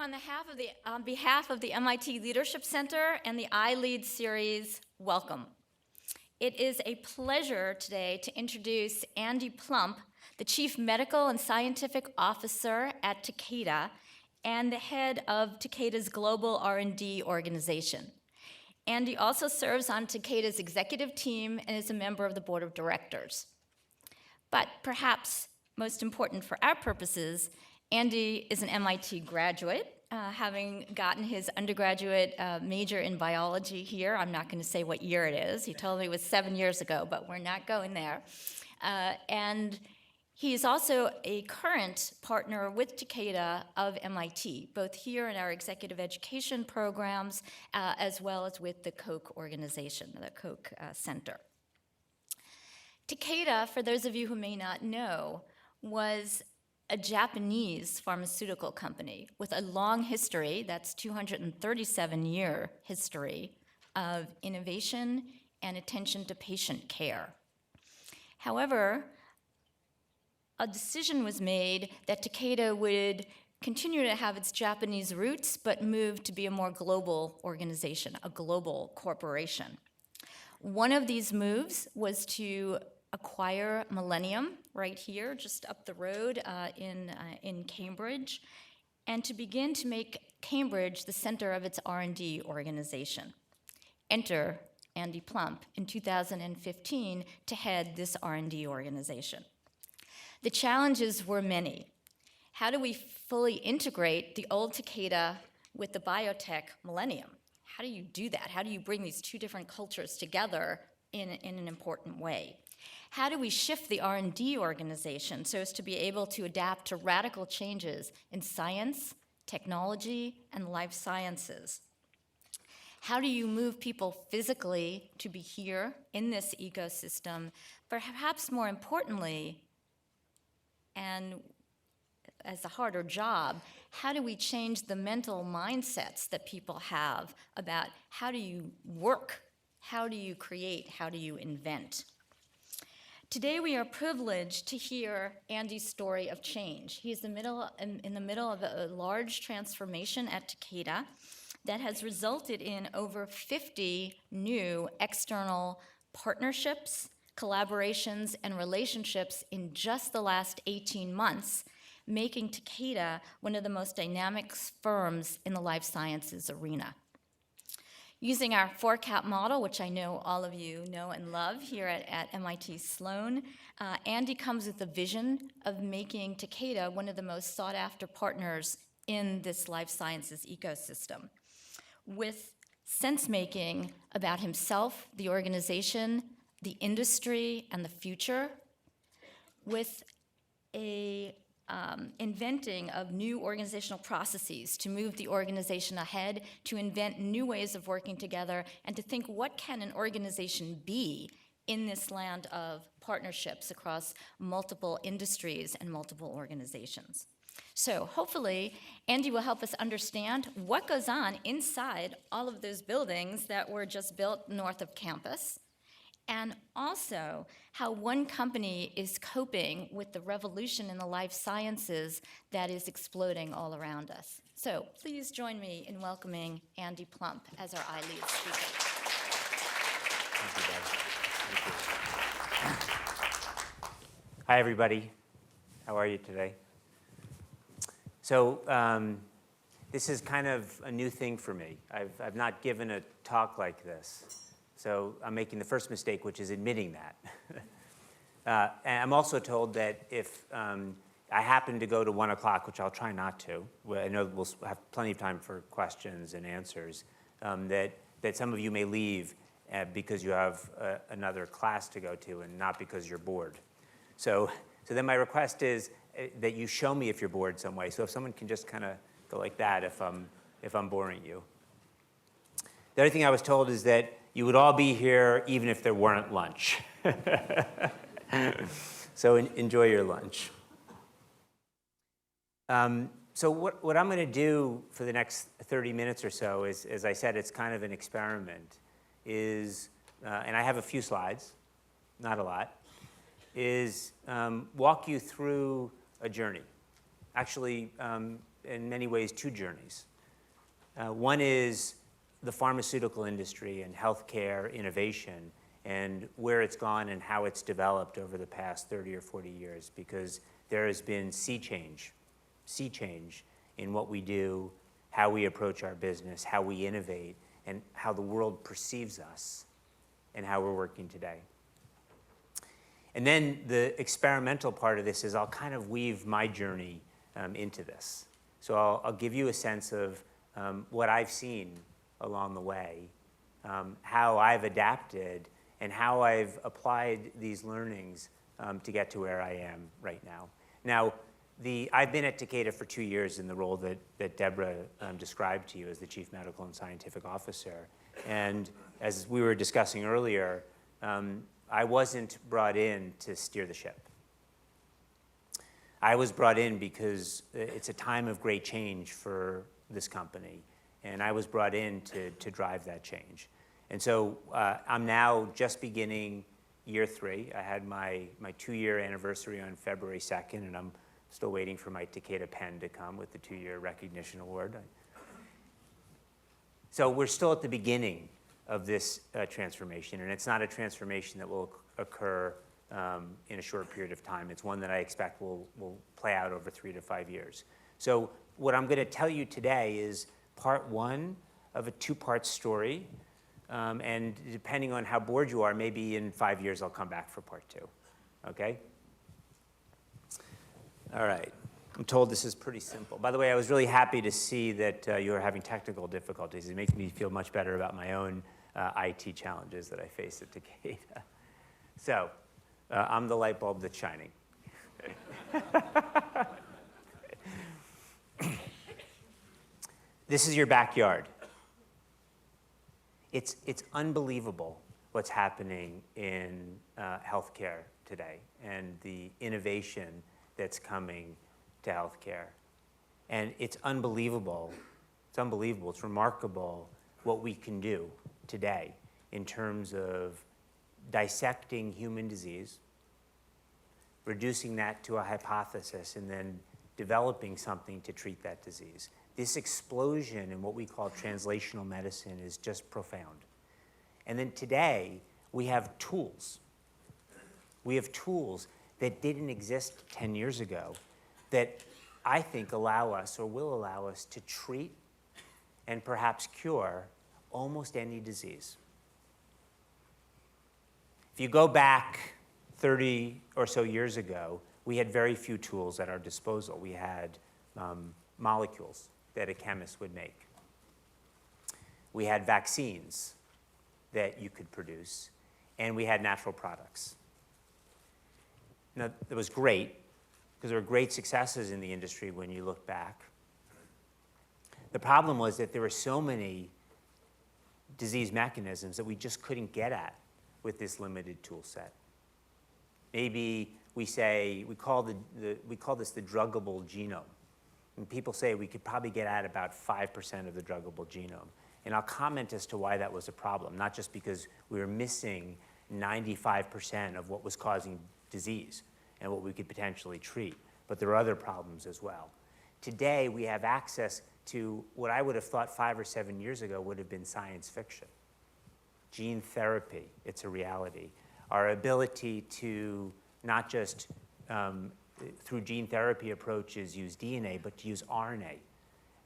On behalf of the MIT Leadership Center and the iLead series, welcome. It is a pleasure today to introduce Andy Plump, the Chief Medical and Scientific Officer at Takeda and the head of Takeda's Global R&D organization. Andy also serves on Takeda's executive team and is a member of the board of directors. But perhaps most important for our purposes, Andy is an MIT graduate, having gotten his undergraduate major in biology here. I'm not going to say what year it is. He told me it was 7 years ago, but we're not going there. And he is also a current partner with Takeda of MIT, both here in our executive education programs, as well as with the Koch organization, the Koch Center. Takeda, for those of you who may not know, was a Japanese pharmaceutical company with a long history, that's 237-year history, of innovation and attention to patient care. However, a decision was made that Takeda would continue to have its Japanese roots, but move to be a more global organization, a global corporation. One of these moves was to acquire Millennium right here, just up the road in Cambridge, and to begin to make Cambridge the center of its R&D organization. Enter Andy Plump in 2015 to head this R&D organization. The challenges were many. How do we fully integrate the old Takeda with the biotech Millennium? How do you do that? How do you bring these two different cultures together in an important way? How do we shift the R&D organization so as to be able to adapt to radical changes in science, technology, and life sciences? How do you move people physically to be here in this ecosystem, but perhaps more importantly, and as a harder job, how do we change the mental mindsets that people have about how do you work, how do you create, how do you invent? Today we are privileged to hear Andy's story of change. He's in the middle of a large transformation at Takeda that has resulted in over 50 new external partnerships, collaborations, and relationships in just the last 18 months, making Takeda one of the most dynamic firms in the life sciences arena. Using our 4CAP model, which I know all of you know and love here at MIT Sloan, Andy comes with a vision of making Takeda one of the most sought-after partners in this life sciences ecosystem, with sense-making about himself, the organization, the industry, and the future, with a inventing of new organizational processes to move the organization ahead, to invent new ways of working together, and to think what can an organization be in this land of partnerships across multiple industries and multiple organizations. So hopefully, Andy will help us understand what goes on inside all of those buildings that were just built north of campus, and also how one company is coping with the revolution in the life sciences that is exploding all around us. So please join me in welcoming Andy Plump as our iLead speaker. Thank you, Deb. Thank you. Hi, everybody. How are you today? So this is kind of a new thing for me. I've not given a talk like this. So I'm making the first mistake, which is admitting that. And I'm also told that if I happen to go to 1 o'clock, which I'll try not to, I know we'll have plenty of time for questions and answers, that some of you may leave because you have another class to go to and not because you're bored. So then my request is that you show me if you're bored some way. So if someone can just kind of go like that if I'm boring you. The other thing I was told is that you would all be here even if there weren't lunch. So enjoy your lunch. So what I'm going to do for the next 30 minutes or so is, as I said, it's kind of an experiment, and I have a few slides, not a lot, is walk you through a journey. Actually, in many ways, two journeys. One is the pharmaceutical industry and healthcare innovation and where it's gone and how it's developed over the past 30 or 40 years, because there has been sea change in what we do, how we approach our business, how we innovate, and how the world perceives us and how we're working today. And then the experimental part of this is I'll kind of weave my journey into this. So I'll give you a sense of what I've seen along the way, how I've adapted, and how I've applied these learnings to get to where I am right now. Now, I've been at Takeda for 2 years in the role that Deborah described to you as the Chief Medical and Scientific Officer. And as we were discussing earlier, I wasn't brought in to steer the ship. I was brought in because it's a time of great change for this company, and I was brought in to drive that change. And so I'm now just beginning year 3. I had my 2-year anniversary on February 2nd, and I'm still waiting for my Takeda pen to come with the 2-year recognition award. So we're still at the beginning of this transformation, and it's not a transformation that will occur in a short period of time. It's one that I expect will play out over 3 to 5 years. So what I'm going to tell you today is part 1 of a 2-part story, and depending on how bored you are, maybe in 5 years I'll come back for part 2, okay? All right. I'm told this is pretty simple. By the way, I was really happy to see that you are having technical difficulties. It makes me feel much better about my own IT challenges that I face at Takeda. So, I'm the light bulb that's shining. This is your backyard. It's unbelievable what's happening in healthcare today and the innovation that's coming to healthcare. And it's unbelievable, it's remarkable what we can do today in terms of dissecting human disease, reducing that to a hypothesis, and then developing something to treat that disease. This explosion in what we call translational medicine is just profound. And then today, we have tools. We have tools that didn't exist 10 years ago that I think allow us or will allow us to treat and perhaps cure almost any disease. If you go back 30 or so years ago, we had very few tools at our disposal. We had molecules that a chemist would make. We had vaccines that you could produce, and we had natural products. Now, it was great, because there were great successes in the industry when you look back. The problem was that there were so many disease mechanisms that we just couldn't get at with this limited tool set. Maybe we call this the druggable genome. And people say we could probably get at about 5% of the druggable genome. And I'll comment as to why that was a problem, not just because we were missing 95% of what was causing disease and what we could potentially treat, but there are other problems as well. Today, we have access to what I would have thought 5 or 7 years ago would have been science fiction. Gene therapy, it's a reality. Our ability to not just through gene therapy approaches use DNA, but to use RNA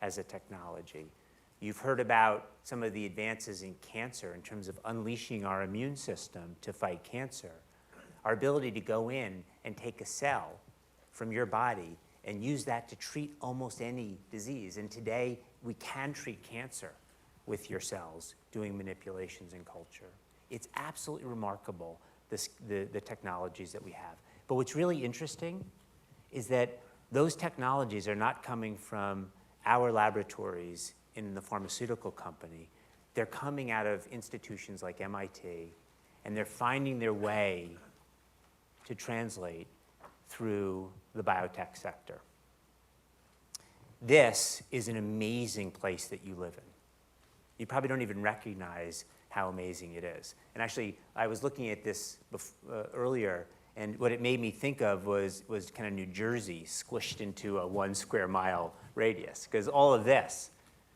as a technology. You've heard about some of the advances in cancer in terms of unleashing our immune system to fight cancer. Our ability to go in and take a cell from your body and use that to treat almost any disease. And today, we can treat cancer with your cells doing manipulations in culture. It's absolutely remarkable, the technologies that we have. But what's really interesting is that those technologies are not coming from our laboratories in the pharmaceutical company. They're coming out of institutions like MIT, and they're finding their way to translate through the biotech sector. This is an amazing place that you live in. You probably don't even recognize how amazing it is. And actually, I was looking at this earlier, and what it made me think of was kind of New Jersey squished into a 1 square mile radius, because all of this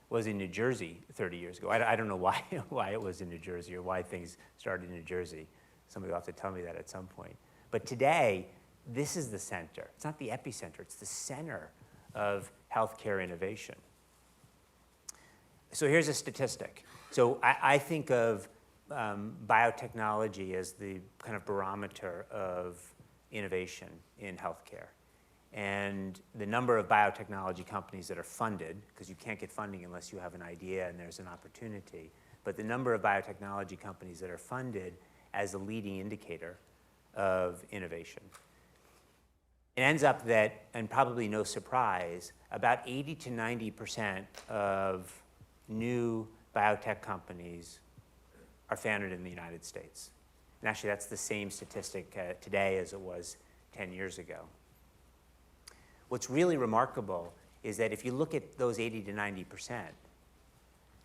was in New Jersey 30 years ago. I don't know why, why it was in New Jersey or why things started in New Jersey. Somebody will have to tell me that at some point. But today, this is the center. It's not the epicenter, it's the center of healthcare innovation. So here's a statistic. So I think of biotechnology as the kind of barometer of innovation in healthcare. And the number of biotechnology companies that are funded, because you can't get funding unless you have an idea and there's an opportunity, but the number of biotechnology companies that are funded as a leading indicator of innovation. It ends up that, and probably no surprise, about 80 to 90% of new biotech companies are founded in the United States. And actually, that's the same statistic today as it was 10 years ago. What's really remarkable is that if you look at those 80 to 90%,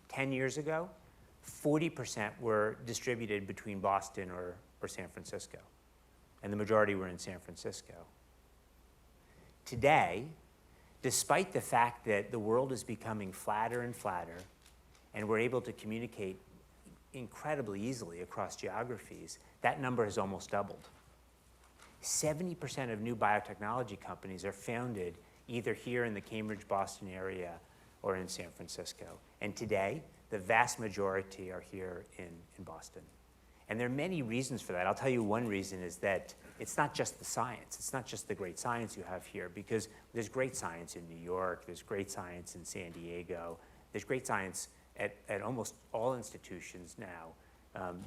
10 years ago, 40% were distributed between Boston or San Francisco, and the majority were in San Francisco. Today, despite the fact that the world is becoming flatter and flatter, and we're able to communicate incredibly easily across geographies, that number has almost doubled. 70% of new biotechnology companies are founded either here in the Cambridge, Boston area or in San Francisco. And today, the vast majority are here in Boston. And there are many reasons for that. I'll tell you one reason is that it's not just the science. It's not just the great science you have here, because there's great science in New York, there's great science in San Diego, there's great science at almost all institutions now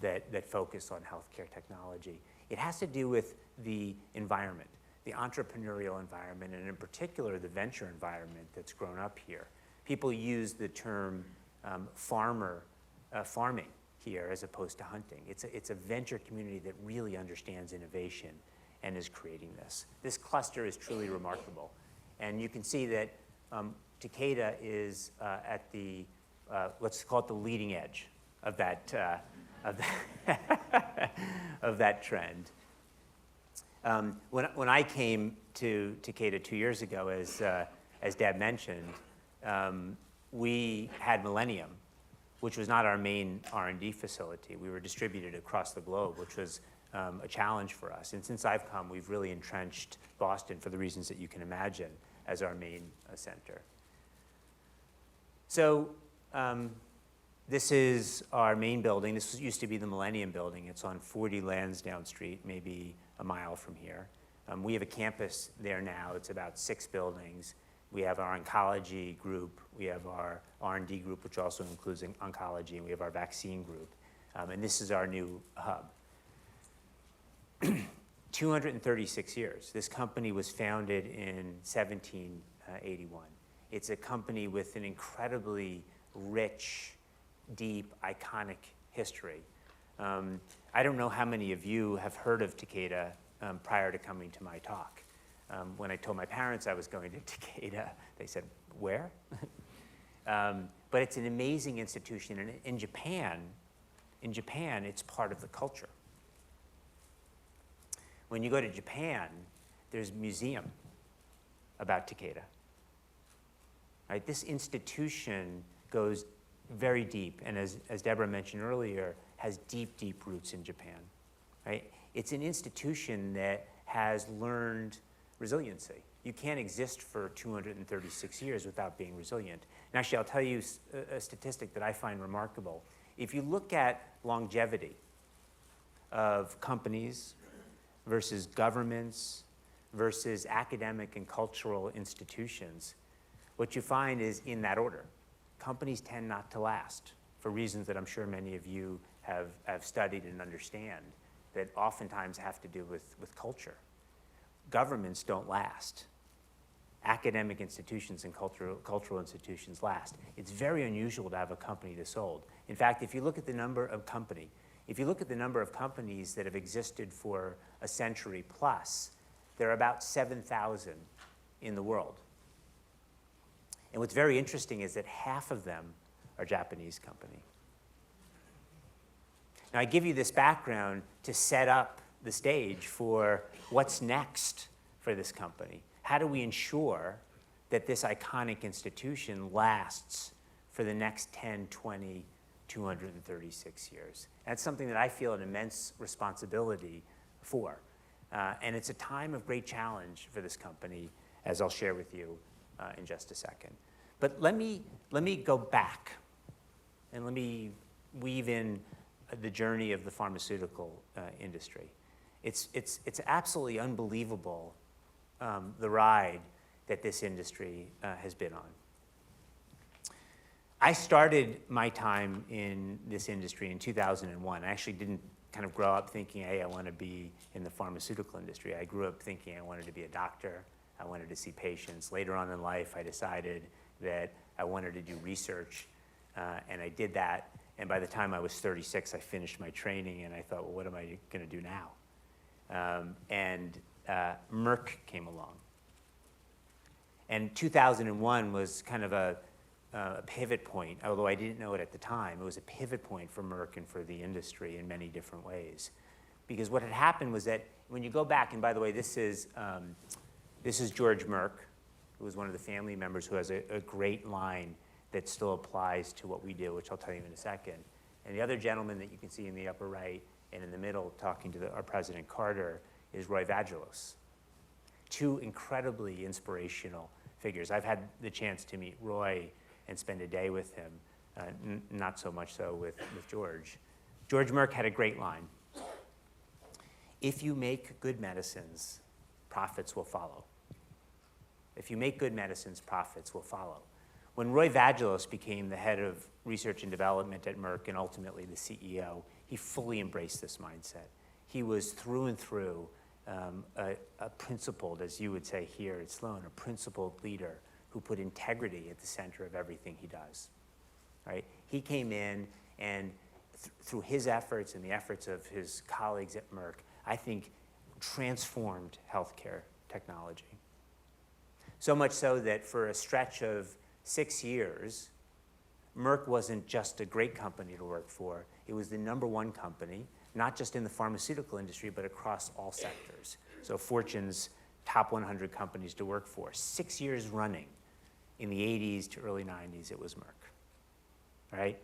that focus on healthcare technology. It has to do with the environment, the entrepreneurial environment, and in particular, the venture environment that's grown up here. People use the term farming here as opposed to hunting. It's a venture community that really understands innovation and is creating this. This cluster is truly remarkable. And you can see that Takeda is at the, let's call it the leading edge of that, of that trend. When I came to Takeda 2 years ago, as Deb mentioned, we had Millennium, which was not our main R&D facility. We were distributed across the globe, which was a challenge for us. And since I've come, we've really entrenched Boston, for the reasons that you can imagine, as our main center. So this is our main building. This used to be the Millennium Building. It's on 40 Lansdowne Street, maybe a mile from here. We have a campus there now. It's about 6 buildings. We have our oncology group. We have our R&D group, which also includes oncology, and we have our vaccine group. And this is our new hub. 236 years. This company was founded in 1781. It's a company with an incredibly rich, deep, iconic history. I don't know how many of you have heard of Takeda prior to coming to my talk. When I told my parents I was going to Takeda, they said, where? But it's an amazing institution. And in Japan, it's part of the culture. When you go to Japan, there's a museum about Takeda. Right? This institution goes very deep, and as Deborah mentioned earlier, has deep, deep roots in Japan. Right? It's an institution that has learned resiliency. You can't exist for 236 years without being resilient. And actually, I'll tell you a statistic that I find remarkable. If you look at longevity of companies versus governments versus academic and cultural institutions, what you find is in that order. Companies tend not to last for reasons that I'm sure many of you have studied and understand, that oftentimes have to do with culture. Governments don't last. Academic institutions and cultural institutions last. It's very unusual to have a company that's old. In fact, if you look at the number of companies that have existed for a century plus, there are about 7,000 in the world. And what's very interesting is that half of them are Japanese companies. Now, I give you this background to set up the stage for what's next for this company. How do we ensure that this iconic institution lasts for the next 10, 20, 236 years. That's something that I feel an immense responsibility for. And it's a time of great challenge for this company, as I'll share with you in just a second. But let me go back and let me weave in the journey of the pharmaceutical industry. It's absolutely unbelievable, the ride that this industry has been on. I started my time in this industry in 2001. I actually didn't kind of grow up thinking, hey, I want to be in the pharmaceutical industry. I grew up thinking I wanted to be a doctor. I wanted to see patients. Later on in life, I decided that I wanted to do research, and I did that. And by the time I was 36, I finished my training, and I thought, well, what am I going to do now? Merck came along. And 2001 was kind of a pivot point, although I didn't know it at the time. It was a pivot point for Merck and for the industry in many different ways. Because what had happened was that when you go back, and by the way, this is George Merck, who was one of the family members who has a great line that still applies to what we do, which I'll tell you in a second. And the other gentleman that you can see in the upper right and in the middle talking to our President Carter is Roy Vagelos. Two incredibly inspirational figures. I've had the chance to meet Roy and spend a day with him, not so much so with George. George Merck had a great line. If you make good medicines, profits will follow. If you make good medicines, profits will follow. When Roy Vagelos became the head of research and development at Merck and ultimately the CEO, he fully embraced this mindset. He was through and through a principled, as you would say here at Sloan, a principled leader who put integrity at the center of everything he does, right? He came in and through his efforts and the efforts of his colleagues at Merck, I think transformed healthcare technology. So much so that for a stretch of 6 years, Merck wasn't just a great company to work for, it was the #1 company, not just in the pharmaceutical industry, but across all sectors. So Fortune's top 100 companies to work for. 6 years running, in the 80s to early 90s, it was Merck, right?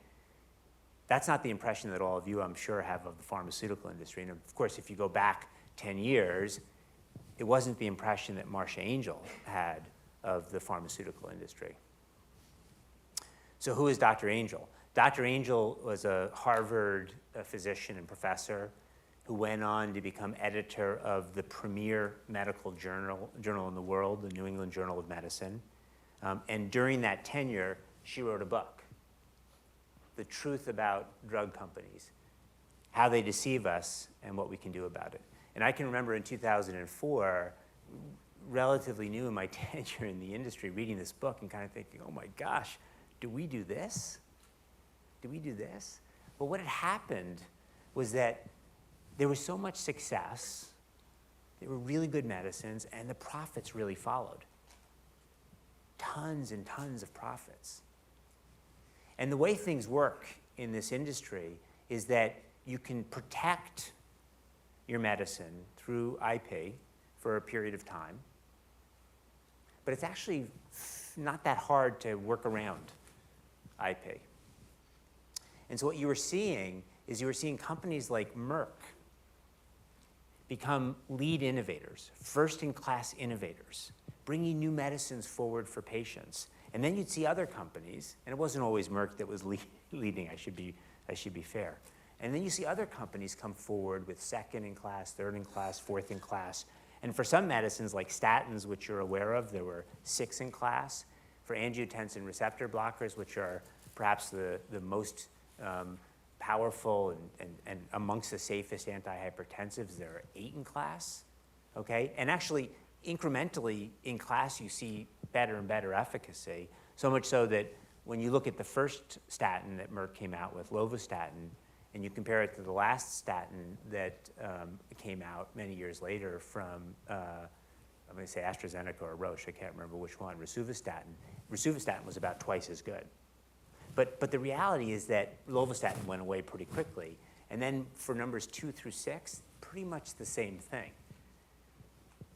That's not the impression that all of you, I'm sure, have of the pharmaceutical industry. And of course, if you go back 10 years, it wasn't the impression that Marcia Angel had of the pharmaceutical industry. So who is Dr. Angel? Dr. Angel was a Harvard physician and professor who went on to become editor of the premier medical journal in the world, the New England Journal of Medicine. And during that tenure, she wrote a book, The Truth About Drug Companies, How They Deceive Us and What We Can Do About It. And I can remember in 2004, relatively new in my tenure in the industry, reading this book and kind of thinking, oh my gosh, do we do this? Do we do this? But what had happened was that there was so much success, there were really good medicines, and the profits really followed. Tons and tons of profits. And the way things work in this industry is that you can protect your medicine through IP for a period of time, but it's actually not that hard to work around IP. And so what you were seeing is you were seeing companies like Merck become lead innovators, first-in-class innovators, bringing new medicines forward for patients. And then you'd see other companies, and it wasn't always Merck that was leading, I should be fair. And then you see other companies come forward with second-in-class, third-in-class, fourth-in-class. And for some medicines like statins, which you're aware of, there were 6 in class. For angiotensin receptor blockers, which are perhaps the most powerful and amongst the safest antihypertensives, there are 8 in class, okay? And actually, incrementally in class, you see better and better efficacy, so much so that when you look at the first statin that Merck came out with, lovastatin, and you compare it to the last statin that came out many years later from, I'm going to say AstraZeneca or Roche, I can't remember which one, rosuvastatin. Rosuvastatin was about twice as good. But the reality is that lovastatin went away pretty quickly. And then for numbers 2 through 6, pretty much the same thing.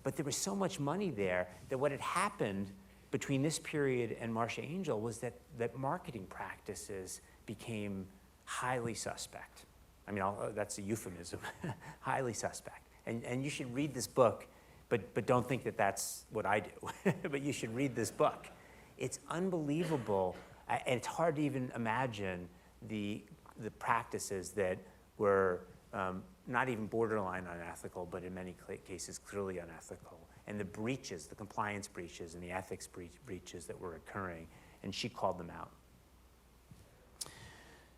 But there was so much money there that what had happened between this period and Marcia Angel was that marketing practices became highly suspect. I mean, that's a euphemism, highly suspect. And you should read this book, but don't think that that's what I do. But you should read this book. It's unbelievable, and it's hard to even imagine the practices that were not even borderline unethical, but in many cases clearly unethical, and the breaches, the compliance breaches and the ethics breaches that were occurring, and she called them out.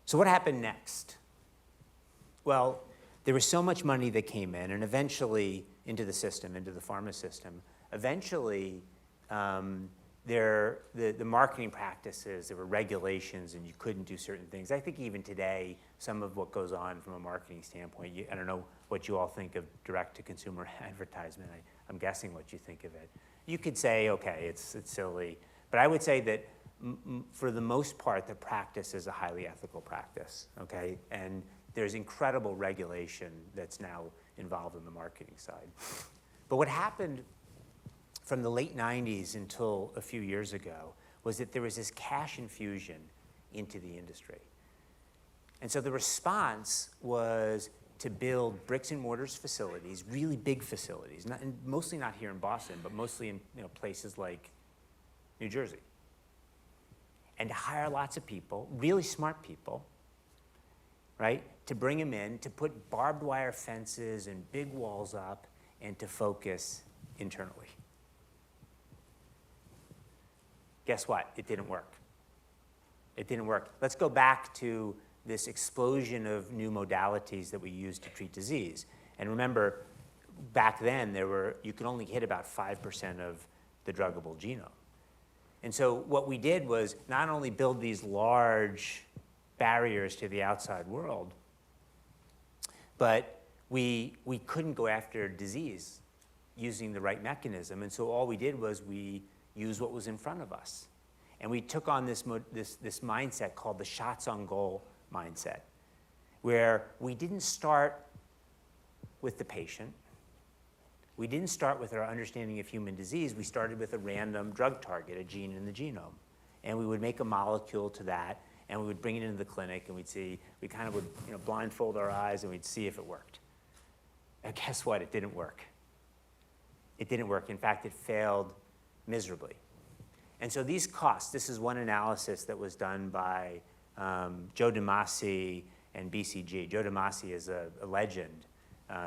So what happened next? Well, there was so much money that came in, and eventually into the system, into the pharma system. Eventually, the marketing practices, there were regulations, and you couldn't do certain things. I think even today, some of what goes on from a marketing standpoint, I don't know what you all think of direct-to-consumer advertisement. I'm guessing what you think of it. You could say, okay, it's silly. But I would say that for the most part, the practice is a highly ethical practice, okay? And there's incredible regulation that's now involved in the marketing side. But what happened from the late 90s until a few years ago was that there was this cash infusion into the industry. And so the response was to build bricks and mortars facilities, really big facilities, mostly not here in Boston, but mostly in places like New Jersey. And to hire lots of people, really smart people, right, to bring them in, to put barbed wire fences and big walls up, and to focus internally. Guess what? It didn't work. It didn't work. Let's go back to this explosion of new modalities that we use to treat disease. And remember, back then, you could only hit about 5% of the druggable genome. And so what we did was not only build these large barriers to the outside world, but we couldn't go after disease using the right mechanism. And so all we did was we used what was in front of us. And we took on this mindset called the shots on goal mindset, where we didn't start with the patient. We didn't start with our understanding of human disease. We started with a random drug target, a gene in the genome. And we would make a molecule to that, and we would bring it into the clinic, and we kind of would blindfold our eyes, and we'd see if it worked. And guess what? It didn't work. It didn't work. In fact, it failed miserably. And so these costs, this is one analysis that was done by Joe DeMasi and BCG. Joe DeMasi is a legend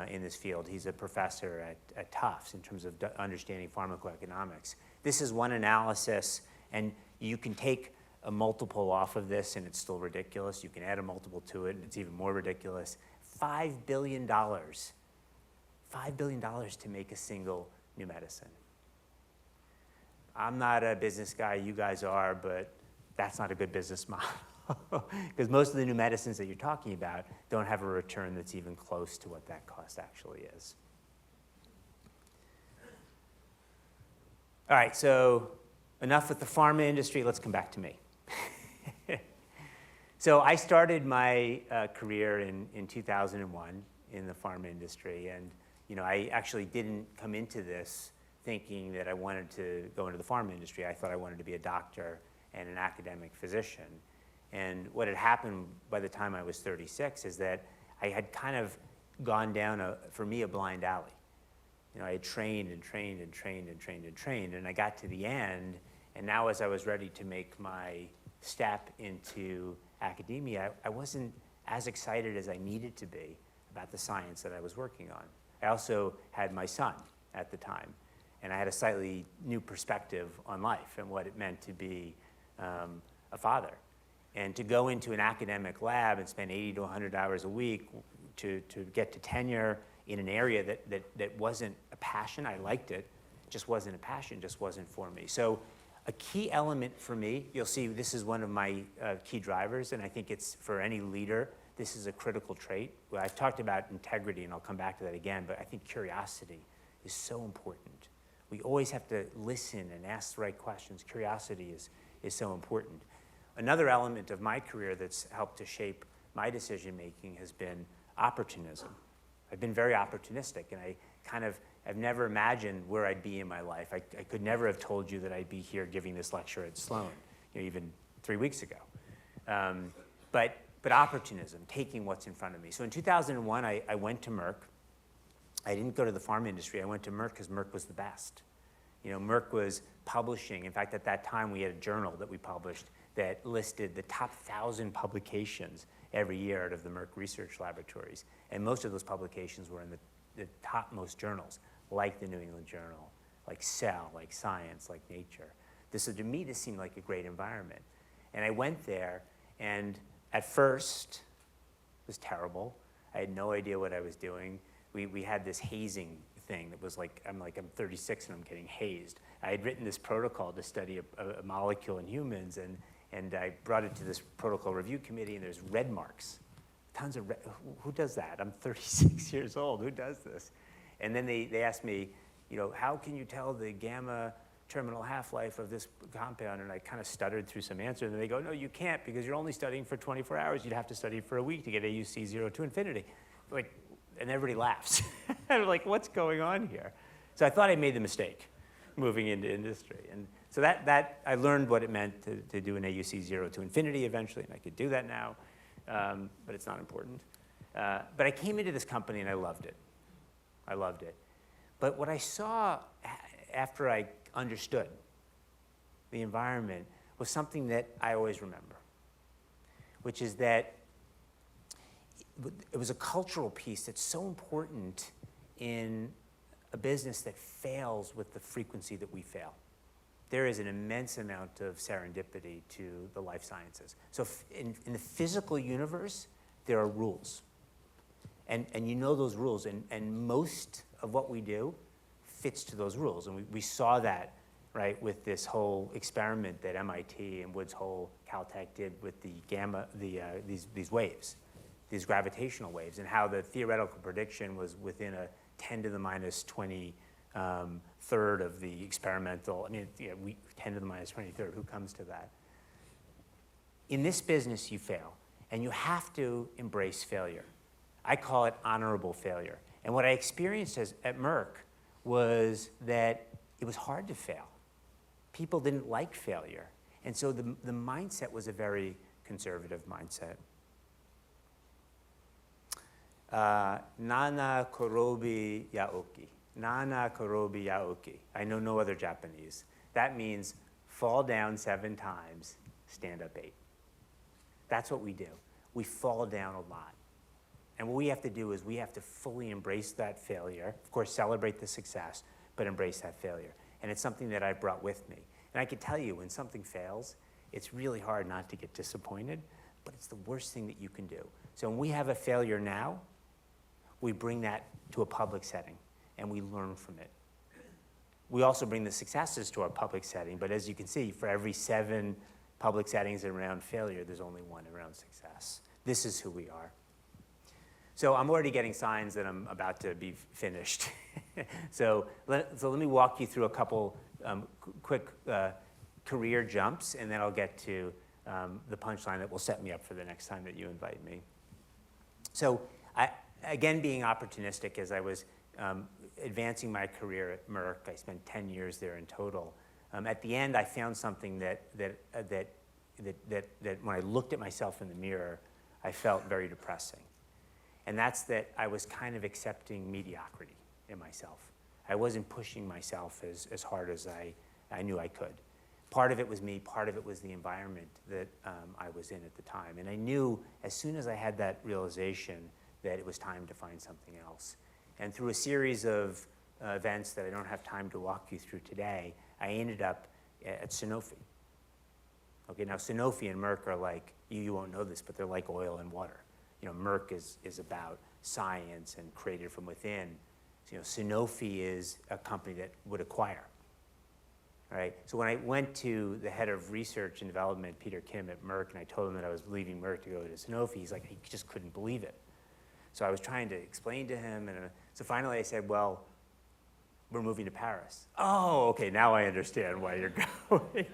in this field. He's a professor at Tufts in terms of understanding pharmacoeconomics. This is one analysis, and you can take a multiple off of this, and it's still ridiculous. You can add a multiple to it, and it's even more ridiculous. $5 billion. $5 billion to make a single new medicine. I'm not a business guy, you guys are, but that's not a good business model. Because most of the new medicines that you're talking about don't have a return that's even close to what that cost actually is. All right, so enough with the pharma industry, let's come back to me. So I started my career in 2001 in the pharma industry, and I actually didn't come into this thinking that I wanted to go into the pharma industry. I thought I wanted to be a doctor and an academic physician. And what had happened by the time I was 36 is that I had kind of gone down, for me, a blind alley. I had trained and trained and trained and trained and trained, and I got to the end, and now as I was ready to make my step into academia, I wasn't as excited as I needed to be about the science that I was working on. I also had my son at the time, and I had a slightly new perspective on life and what it meant to be a father. And to go into an academic lab and spend 80 to 100 hours a week to get to tenure in an area that wasn't a passion, I liked it, just wasn't a passion, just wasn't for me. So a key element for me, you'll see this is one of my key drivers, and I think it's for any leader, this is a critical trait. Well, I've talked about integrity, and I'll come back to that again, but I think curiosity is so important. We always have to listen and ask the right questions. Curiosity is so important. Another element of my career that's helped to shape my decision-making has been opportunism. I've been very opportunistic, and I've never imagined where I'd be in my life. I could never have told you that I'd be here giving this lecture at Sloan, even 3 weeks ago. But opportunism, taking what's in front of me. So in 2001, I went to Merck. I didn't go to the pharma industry. I went to Merck because Merck was the best. Merck was publishing. In fact, at that time, we had a journal that we published that listed the top 1,000 publications every year out of the Merck research laboratories. And most of those publications were in the topmost journals, like the New England Journal, like Cell, like Science, like Nature. To me, this seemed like a great environment. And I went there, and at first, it was terrible. I had no idea what I was doing. We had this hazing thing that was like, I'm 36 and I'm getting hazed. I had written this protocol to study a molecule in humans, and I brought it to this protocol review committee, and there's red marks. Tons of red. Who does that? I'm 36 years old. Who does this? And then they asked me, how can you tell the gamma terminal half-life of this compound? And I kind of stuttered through some answers, and they go, no, you can't, because you're only studying for 24 hours. You'd have to study for a week to get AUC 0 to infinity. And everybody laughs. I'm like, what's going on here? So I thought I made the mistake moving into industry. And so that I learned what it meant to do an AUC 0 to infinity eventually, and I could do that now, but it's not important. But I came into this company and I loved it. I loved it. But what I saw after I understood the environment was something that I always remember, which is that it was a cultural piece that's so important in a business that fails with the frequency that we fail. There is an immense amount of serendipity to the life sciences. So in the physical universe, there are rules. And you know those rules, and most of what we do fits to those rules. And we saw that, right, with this whole experiment that MIT and Woods Hole, Caltech did with the gamma, these waves, these gravitational waves, and how the theoretical prediction was within a 10 to the minus 20 third of the experimental. 10 to the minus 23rd, who comes to that? In this business, you fail, and you have to embrace failure. I call it honorable failure. And what I experienced at Merck was that it was hard to fail. People didn't like failure. And so the mindset was a very conservative mindset. Nana korobi yaoki. Nana korobi yaoki. I know no other Japanese. That means fall down 7 times, stand up 8. That's what we do. We fall down a lot. And what we have to do is we have to fully embrace that failure. Of course, celebrate the success, but embrace that failure. And it's something that I've brought with me. And I can tell you, when something fails, it's really hard not to get disappointed, but it's the worst thing that you can do. So when we have a failure now, we bring that to a public setting, and we learn from it. We also bring the successes to our public setting, but as you can see, for every 7 public settings around failure, there's only 1 around success. This is who we are. So I'm already getting signs that I'm about to be finished. So let me walk you through a couple quick career jumps, and then I'll get to the punchline that will set me up for the next time that you invite me. So again, being opportunistic, as I was advancing my career at Merck, I spent 10 years there in total. At the end, I found something that when I looked at myself in the mirror, I felt very depressing. And that's that I was kind of accepting mediocrity in myself. I wasn't pushing myself as hard as I knew I could. Part of it was me, part of it was the environment that I was in at the time. And I knew as soon as I had that realization that it was time to find something else. And through a series of events that I don't have time to walk you through today, I ended up at Sanofi. Okay, now Sanofi and Merck are like, you won't know this, but they're like oil and water. Merck is about science and created from within. Sanofi is a company that would acquire. Right? So when I went to the head of research and development, Peter Kim at Merck, and I told him that I was leaving Merck to go to Sanofi, he's like, he just couldn't believe it. So I was trying to explain to him, and so finally I said, well, we're moving to Paris. Oh, okay, now I understand why you're going.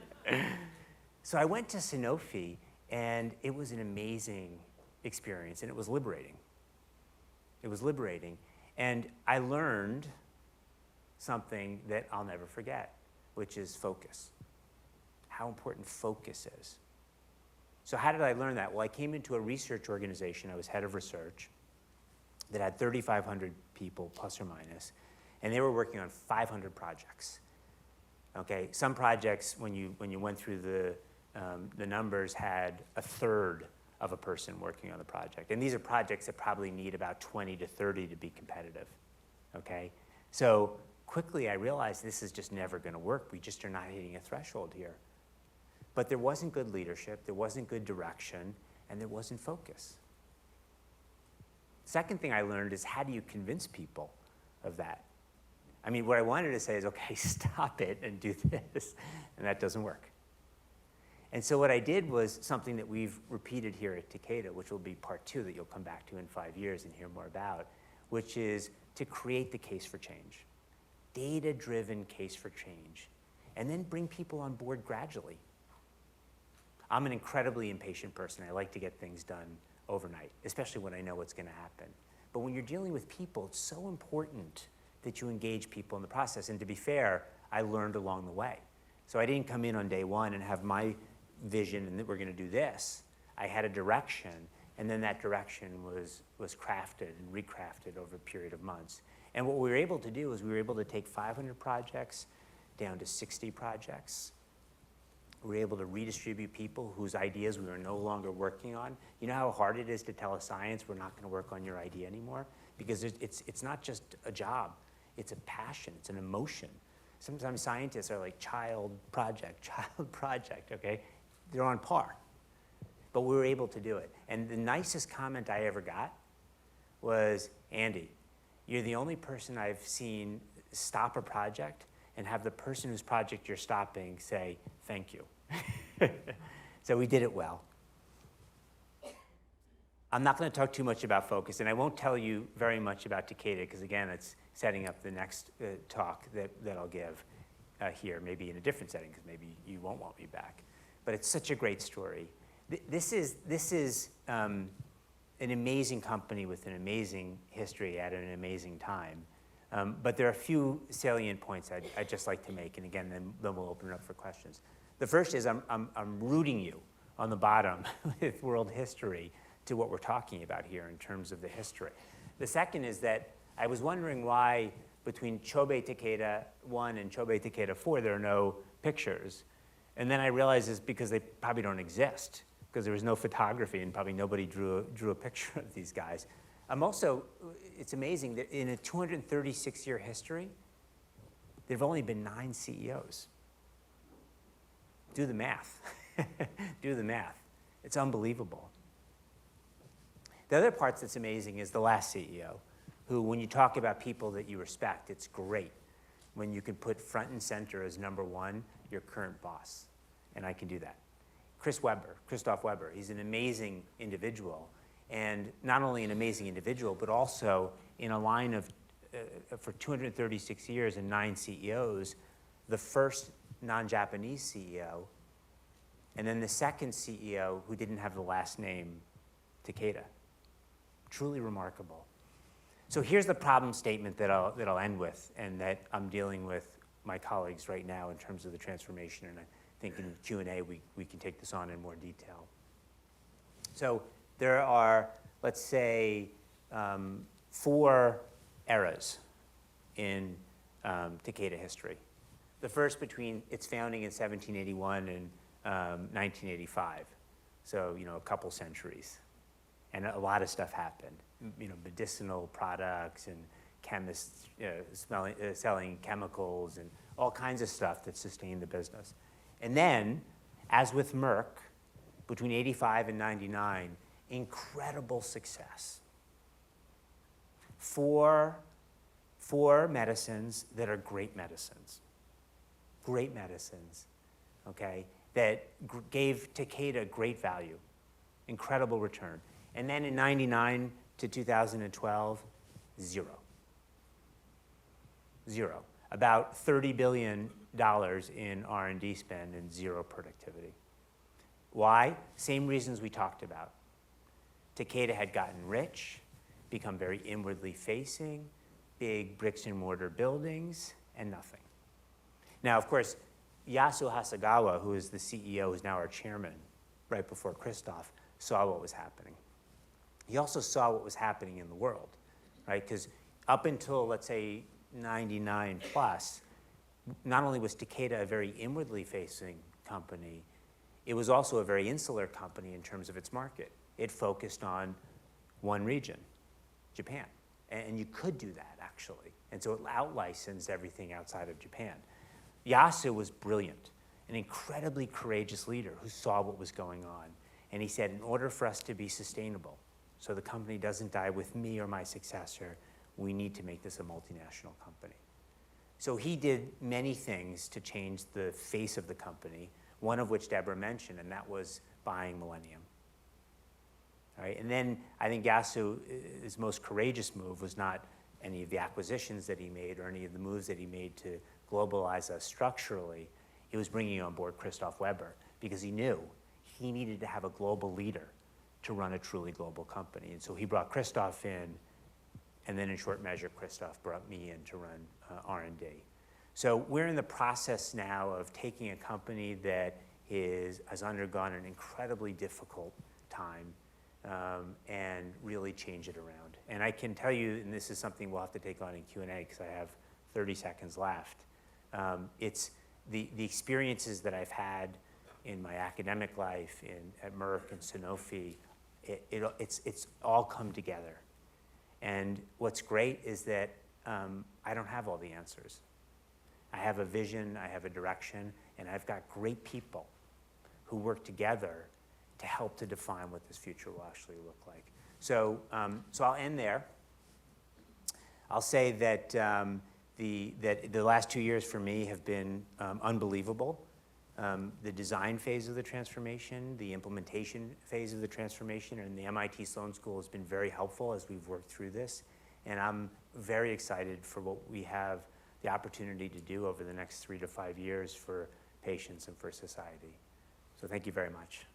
So I went to Sanofi, and it was an amazing experience, and it was liberating. It was liberating. And I learned something that I'll never forget, which is focus. How important focus is. So how did I learn that? Well, I came into a research organization. I was head of research that had 3,500 people, plus or minus, and they were working on 500 projects. Okay, some projects, when you went through the numbers, had a third of a person working on the project. And these are projects that probably need about 20 to 30 to be competitive. Okay, so quickly I realized this is just never going to work. We just are not hitting a threshold here. But there wasn't good leadership, there wasn't good direction, and there wasn't focus. Second thing I learned is, how do you convince people of that? I mean, what I wanted to say is, okay, stop it and do this, and that doesn't work. And so what I did was something that we've repeated here at Takeda, which will be part 2 that you'll come back to in 5 years and hear more about, which is to create the case for change. Data-driven case for change. And then bring people on board gradually. I'm an incredibly impatient person. I like to get things done overnight, especially when I know what's going to happen. But when you're dealing with people, it's so important that you engage people in the process. And to be fair, I learned along the way. So I didn't come in on day one and have my vision and that we're going to do this. I had a direction, and then that direction was crafted and recrafted over a period of months. And what we were able to do is we were able to take 500 projects down to 60 projects. We were able to redistribute people whose ideas we were no longer working on. You know how hard it is to tell a science we're not going to work on your idea anymore? Because it's not just a job. It's a passion. It's an emotion. Sometimes scientists are like child project, okay? They're on par. But we were able to do it. And the nicest comment I ever got was, Andy, you're the only person I've seen stop a project and have the person whose project you're stopping say, thank you. So we did it well. I'm not going to talk too much about focus, and I won't tell you very much about Takeda, because again, it's setting up the next talk that I'll give here, maybe in a different setting, because maybe you won't want me back. But it's such a great story. This is an amazing company with an amazing history at an amazing time. But there are a few salient points I'd just like to make, and again, then we'll open it up for questions. The first is I'm rooting you on the bottom with world history to what we're talking about here in terms of the history. The second is that I was wondering why between Chobei Takeda 1 and Chobei Takeda 4 there are no pictures. And then I realized it's because they probably don't exist, because there was no photography and probably nobody drew a picture of these guys. It's amazing that in a 236-year history, there have only been 9 CEOs. Do the math. Do the math. It's unbelievable. The other part that's amazing is the last CEO, who, when you talk about people that you respect, it's great when you can put front and center as number 1 your current boss. And I can do that. Christoph Weber, he's an amazing individual. And not only an amazing individual, but also in a line of, for 236 years and 9 CEOs, the first non-Japanese CEO, and then the second CEO who didn't have the last name Takeda. Truly remarkable. So here's the problem statement that I'll end with, and that I'm dealing with my colleagues right now in terms of the transformation, and I think in Q&A we can take this on in more detail. So there are, let's say, 4 eras in Takeda history. The first between its founding in 1781 and 1985, so a couple centuries. And a lot of stuff happened, medicinal products and chemists selling chemicals and all kinds of stuff that sustained the business. And then, as with Merck, between 85 and 99, incredible success. 4 medicines that are great medicines, okay, that gave Takeda great value, incredible return. And then in 99 to 2012, zero. About $30 billion in R&D spend and zero productivity. Why? Same reasons we talked about. Takeda had gotten rich, become very inwardly facing, big bricks and mortar buildings and nothing. Now, of course, Yasu Hasegawa, who is the CEO, who's now our chairman, right before Christoph, saw what was happening. He also saw what was happening in the world, right? Because up until, let's say, 99 plus, not only was Takeda a very inwardly facing company, it was also a very insular company in terms of its market. It focused on one region, Japan. And you could do that, actually. And so it out-licensed everything outside of Japan. Yasu was brilliant, an incredibly courageous leader who saw what was going on. And he said, in order for us to be sustainable, so the company doesn't die with me or my successor, we need to make this a multinational company. So he did many things to change the face of the company, one of which Deborah mentioned, and that was buying Millennium. All right? And then I think Yasu's most courageous move was not any of the acquisitions that he made or any of the moves that he made to globalize us structurally. It was bringing on board Christoph Weber, because he knew he needed to have a global leader to run a truly global company. And so he brought Christoph in, and then in short measure, Christoph brought me in to run R&D. So we're in the process now of taking a company that has undergone an incredibly difficult time and really change it around. And I can tell you, and this is something we'll have to take on in Q&A because I have 30 seconds left, it's the experiences that I've had in my academic life at Merck and Sanofi, it's all come together. And what's great is that I don't have all the answers. I have a vision, I have a direction, and I've got great people who work together to help to define what this future will actually look like. So, so I'll end there. I'll say that that the last 2 years for me have been unbelievable. The design phase of the transformation, the implementation phase of the transformation, and the MIT Sloan School has been very helpful as we've worked through this. And I'm very excited for what we have the opportunity to do over the next 3 to 5 years for patients and for society. So thank you very much.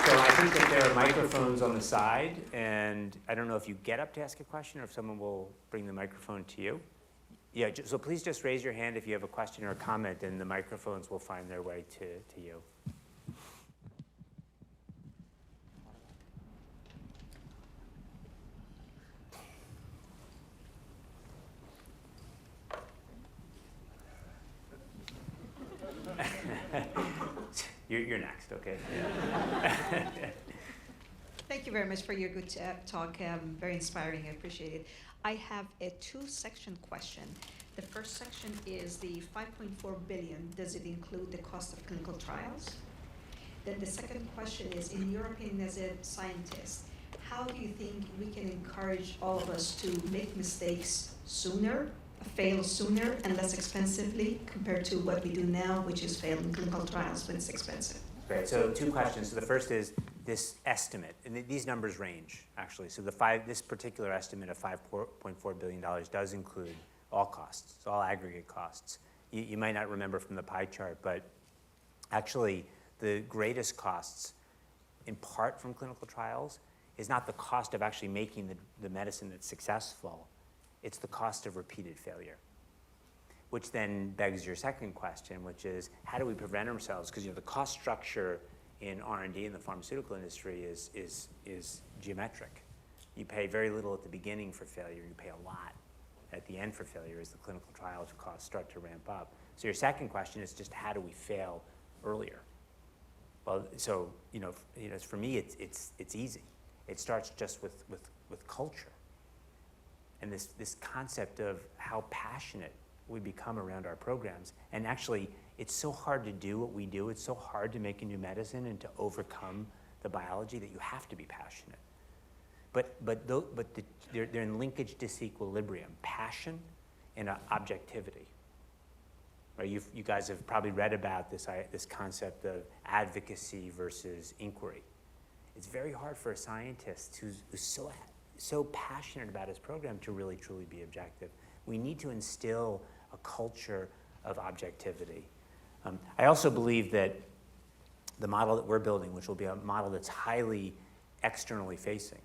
So I think that there are microphones on the side, and I don't know if you get up to ask a question or if someone will bring the microphone to you. Yeah, so please just raise your hand if you have a question or a comment, and the microphones will find their way to you. You're next, okay? Yeah. Thank you very much for your good talk. Very inspiring. I appreciate it. I have a two-section question. The first section is the $5.4 billion. Does it include the cost of clinical trials? Then the second question is, in your opinion as a scientist, how do you think we can encourage all of us to make mistakes sooner, fail sooner and less expensively compared to what we do now, which is fail in clinical trials when it's expensive? Great, so two questions. So the first is this estimate, and these numbers range, actually. So this particular estimate of $5.4 billion does include all costs, so all aggregate costs. You might not remember from the pie chart, but actually the greatest costs, in part from clinical trials, is not the cost of actually making the medicine that's successful, it's the cost of repeated failure. Which then begs your second question, which is, how do we prevent ourselves? Because the cost structure in R&D in the pharmaceutical industry is geometric. You pay very little at the beginning for failure. You pay a lot at the end for failure as the clinical trials costs start to ramp up. So your second question is just, how do we fail earlier? Well, so for me, it's easy. It starts just with culture, and this concept of how passionate we become around our programs. And actually, it's so hard to do what we do. It's so hard to make a new medicine and to overcome the biology that you have to be passionate. But they're in linkage disequilibrium, passion and objectivity. Right? You guys have probably read about this concept of advocacy versus inquiry. It's very hard for a scientist who's so passionate about his program to really, truly be objective. We need to instill a culture of objectivity. I also believe that the model that we're building, which will be a model that's highly externally facing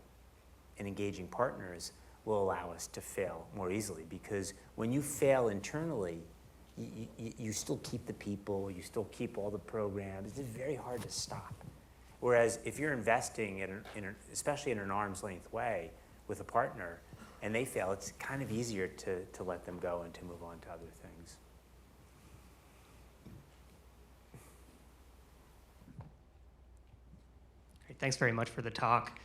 and engaging partners will allow us to fail more easily, because when you fail internally, you still keep the people, you still keep all the programs. It's very hard to stop. Whereas if you're investing, especially in an arm's length way with a partner, and they fail, it's kind of easier to let them go and to move on to other things. Great, thanks very much for the talk.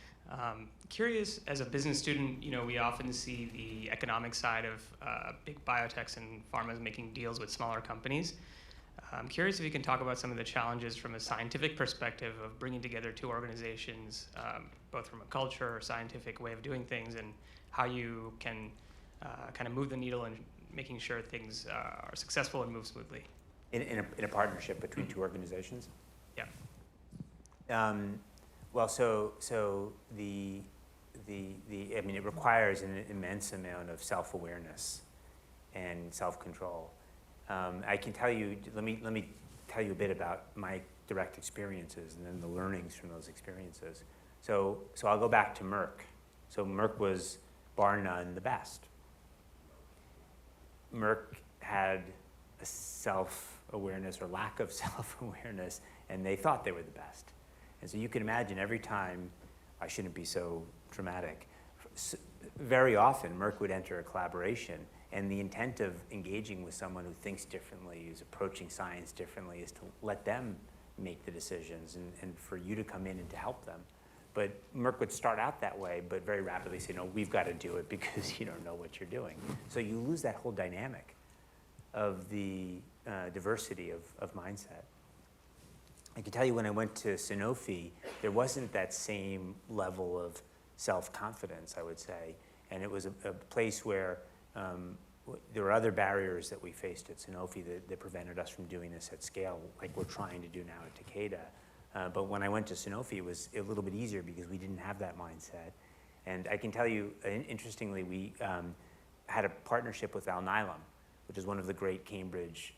Curious, as a business student, we often see the economic side of big biotechs and pharmas making deals with smaller companies. I'm curious if you can talk about some of the challenges from a scientific perspective of bringing together two organizations, both from a culture or scientific way of doing things, and how you can kind of move the needle in making sure things are successful and move smoothly. In a partnership between two organizations? Yeah. Well, so I mean, it requires an immense amount of self-awareness and self-control. I can tell you, let me tell you a bit about my direct experiences and then the learnings from those experiences. So I'll go back to Merck. So Merck was, bar none, the best. Merck had a self-awareness or lack of self-awareness, and they thought they were the best. And so you can imagine every time, I shouldn't be so dramatic, very often Merck would enter a collaboration, and the intent of engaging with someone who thinks differently, who's approaching science differently, is to let them make the decisions and for you to come in and to help them. But Merck would start out that way, but very rapidly say, no, we've got to do it because you don't know what you're doing. So you lose that whole dynamic of the diversity of mindset. I can tell you when I went to Sanofi, there wasn't that same level of self-confidence, I would say. And it was a place where there were other barriers that we faced at Sanofi that prevented us from doing this at scale, like we're trying to do now at Takeda. But when I went to Sanofi, it was a little bit easier because we didn't have that mindset. And I can tell you, interestingly, we had a partnership with Alnylam, which is one of the great Cambridge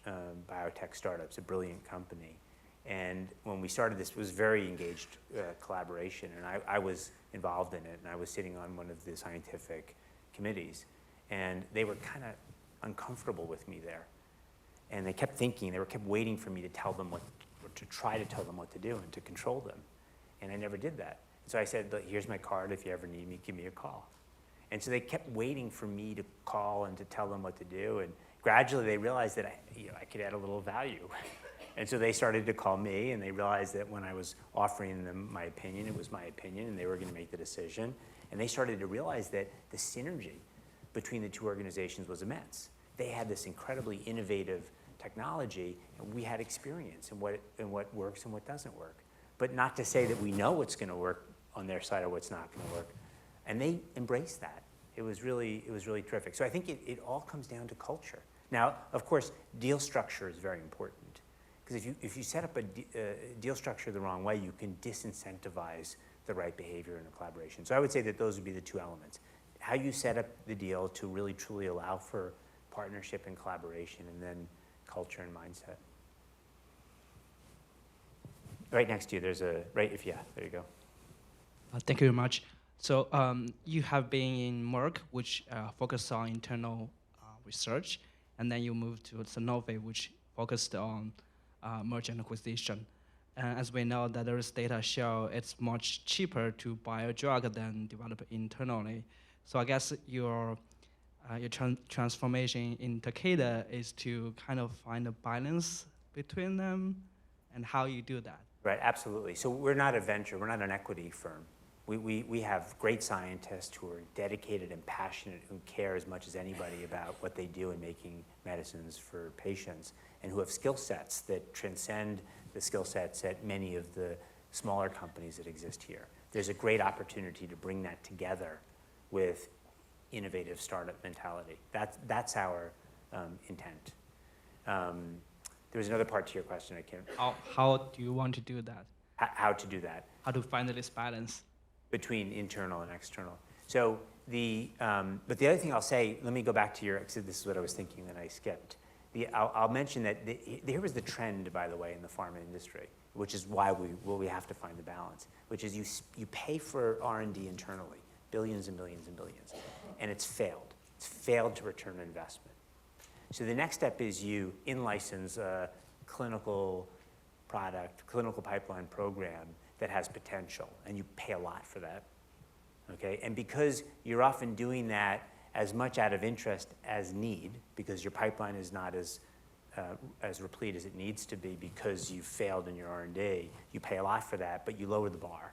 biotech startups, a brilliant company. And when we started this, it was very engaged collaboration, and I was involved in it, and I was sitting on one of the scientific committees, and they were kind of uncomfortable with me there. And they kept waiting for me to tell them to try to tell them what to do and to control them. And I never did that. So I said, look, here's my card, if you ever need me, give me a call. And so they kept waiting for me to call and to tell them what to do, and gradually they realized that I could add a little value. And so they started to call me, and they realized that when I was offering them my opinion, it was my opinion, and they were going to make the decision. And they started to realize that the synergy between the two organizations was immense. They had this incredibly innovative technology, and we had experience in what works and what doesn't work. But not to say that we know what's going to work on their side or what's not going to work. And they embraced that. It was really terrific. So I think it all comes down to culture. Now, of course, deal structure is very important. Because if you set up a deal structure the wrong way, you can disincentivize the right behavior in a collaboration. So I would say that those would be the two elements. How you set up the deal to really truly allow for partnership and collaboration, and then culture and mindset. Right next to you, there's there you go. Thank you very much. So you have been in Merck, which focused on internal research, and then you moved to Sanofi, which focused on merger and acquisition. And as we know, that there is data show it's much cheaper to buy a drug than develop it internally. So I guess your transformation in Takeda is to kind of find a balance between them, and how you do that. Right, absolutely. So we're not a venture, we're not an equity firm. We have great scientists who are dedicated and passionate, who care as much as anybody about what they do in making medicines for patients, and who have skill sets that transcend the skill sets at many of the smaller companies that exist here. There's a great opportunity to bring that together with innovative startup mentality. That's our intent. There was another part to your question. I can't. How do you want to do that? How to do that? How to find this balance? Between internal and external. So but the other thing I'll say, let me go back to because this is what I was thinking that I skipped. I'll mention that here was the trend, by the way, in the pharma industry, which is why we have to find the balance, which is you pay for R&D internally, billions and billions and billions, and it's failed. It's failed to return on investment. So the next step is you in-license a clinical product, clinical pipeline program that has potential, and you pay a lot for that, okay? And because you're often doing that as much out of interest as need, because your pipeline is not as replete as it needs to be because you failed in your R&D, you pay a lot for that, but you lower the bar.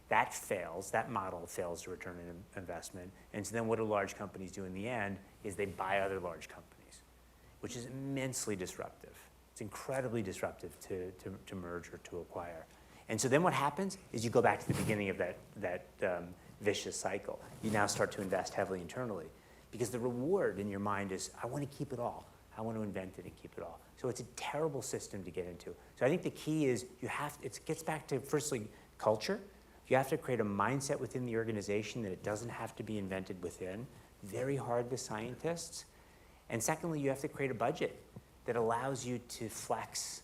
That fails, that model fails to return an investment, and so then what do large companies do in the end is they buy other large companies, which is immensely disruptive. It's incredibly disruptive to merge or to acquire. And so then what happens is you go back to the beginning of that vicious cycle. You now start to invest heavily internally because the reward in your mind is, I want to keep it all. I want to invent it and keep it all. So it's a terrible system to get into. So I think the key is it gets back to, firstly, culture. You have to create a mindset within the organization that it doesn't have to be invented within. Very hard with scientists. And secondly, you have to create a budget that allows you to flex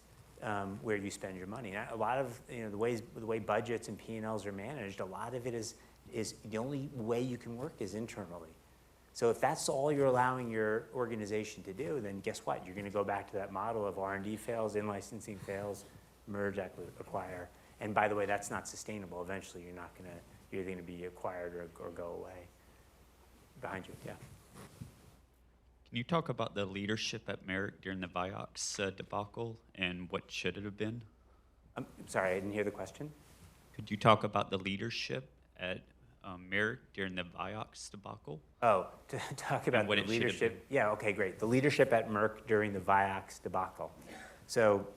where you spend your money. And a lot of the way budgets and P&Ls are managed, a lot of it is the only way you can work is internally. So if that's all you're allowing your organization to do, then guess what? You're going to go back to that model of R&D fails, in-licensing fails, merge, acquire. And by the way, that's not sustainable. Eventually, you're going to be acquired or go away. Behind you, yeah. Can you talk about the leadership at Merck during the Vioxx debacle and what should it have been? I'm sorry, I didn't hear the question. Could you talk about the leadership at Merck during the Vioxx debacle? Oh, to talk about what the it should have leadership. Yeah, okay, great. The leadership at Merck during the Vioxx debacle. So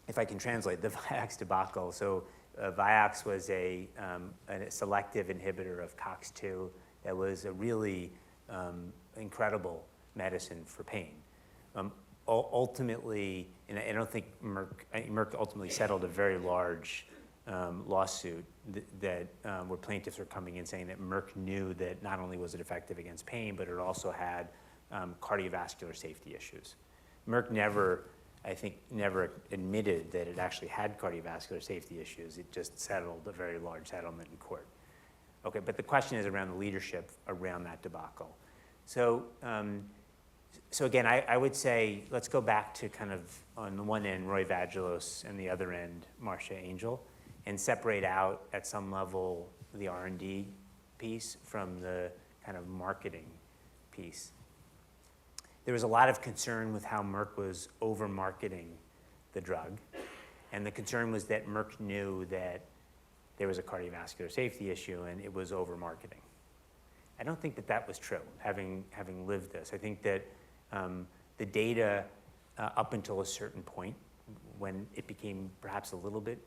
if I can translate the Vioxx debacle. So Vioxx was a selective inhibitor of COX-2 that was a really incredible medicine for pain. Ultimately, and I don't think Merck ultimately settled a very large lawsuit where plaintiffs were coming in saying that Merck knew that not only was it effective against pain, but it also had cardiovascular safety issues. Merck never admitted that it actually had cardiovascular safety issues. It just settled a very large settlement in court. Okay, but the question is around the leadership around that debacle. So again, I would say let's go back to kind of on the one end Roy Vagelos and the other end Marcia Angel, and separate out at some level the R&D piece from the kind of marketing piece. There was a lot of concern with how Merck was over-marketing the drug, and the concern was that Merck knew that there was a cardiovascular safety issue and it was over-marketing. I don't think that was true, having lived this. I think that the data up until a certain point, when it became perhaps a little bit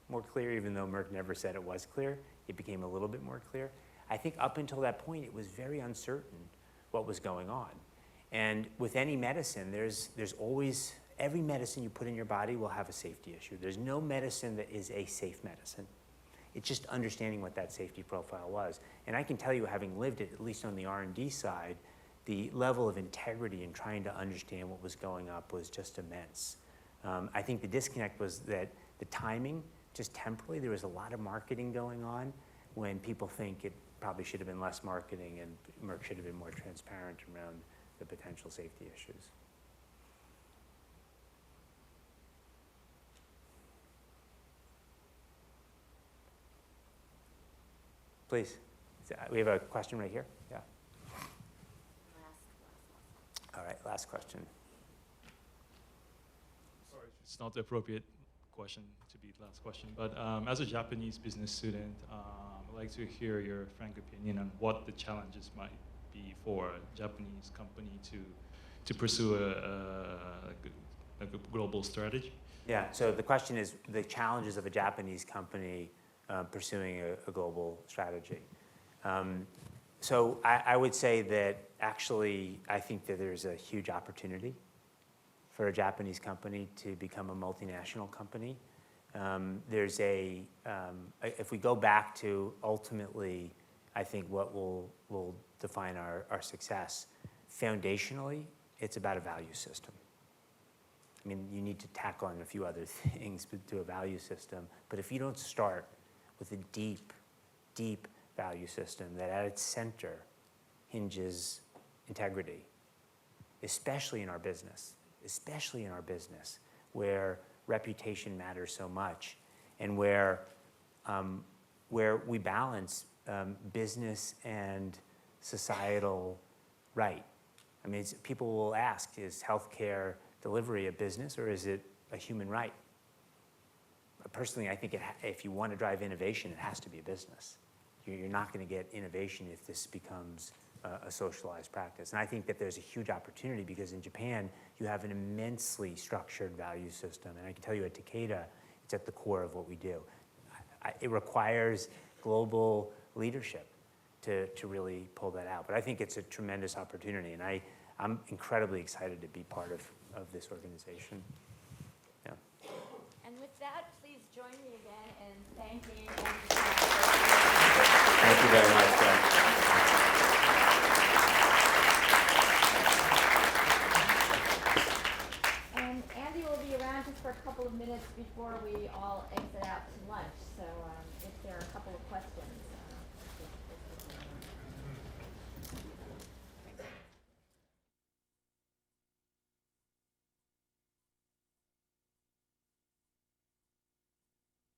more clear, even though Merck never said it was clear, it became a little bit more clear. I think up until that point, it was very uncertain what was going on. And with any medicine, there's always, every medicine you put in your body will have a safety issue. There's no medicine that is a safe medicine. It's just understanding what that safety profile was. And I can tell you, having lived it, at least on the R&D side, the level of integrity in trying to understand what was going up was just immense. I think the disconnect was that the timing, just temporally, there was a lot of marketing going on when people think it probably should have been less marketing and Merck should have been more transparent around the potential safety issues. Please. We have a question right here. Yeah. All right, last question. Sorry, it's not the appropriate question to be the last question, but as a Japanese business student, I'd like to hear your frank opinion on what the challenges might be for a Japanese company to pursue a global strategy. Yeah, so the question is the challenges of a Japanese company pursuing a global strategy. So I would say that actually I think that there's a huge opportunity for a Japanese company to become a multinational company. If we go back to ultimately, I think what will define our success, foundationally, it's about a value system. I mean, you need to tack on a few other things to a value system. But if you don't start with a deep, deep value system that at its center hinges integrity, especially in our business, where reputation matters so much, and where we balance business and societal right. I mean, people will ask, is healthcare delivery a business or is it a human right? Personally, I think if you want to drive innovation, it has to be a business. You're not going to get innovation if this becomes a socialized practice. And I think that there's a huge opportunity because in Japan, you have an immensely structured value system. And I can tell you at Takeda, it's at the core of what we do. It requires global leadership to really pull that out. But I think it's a tremendous opportunity. And I'm incredibly excited to be part of this organization. Yeah. And with that, please join me again in thanking. Thank you very much, Jen. And Andy will be around just for a couple of minutes before we all exit out to lunch. So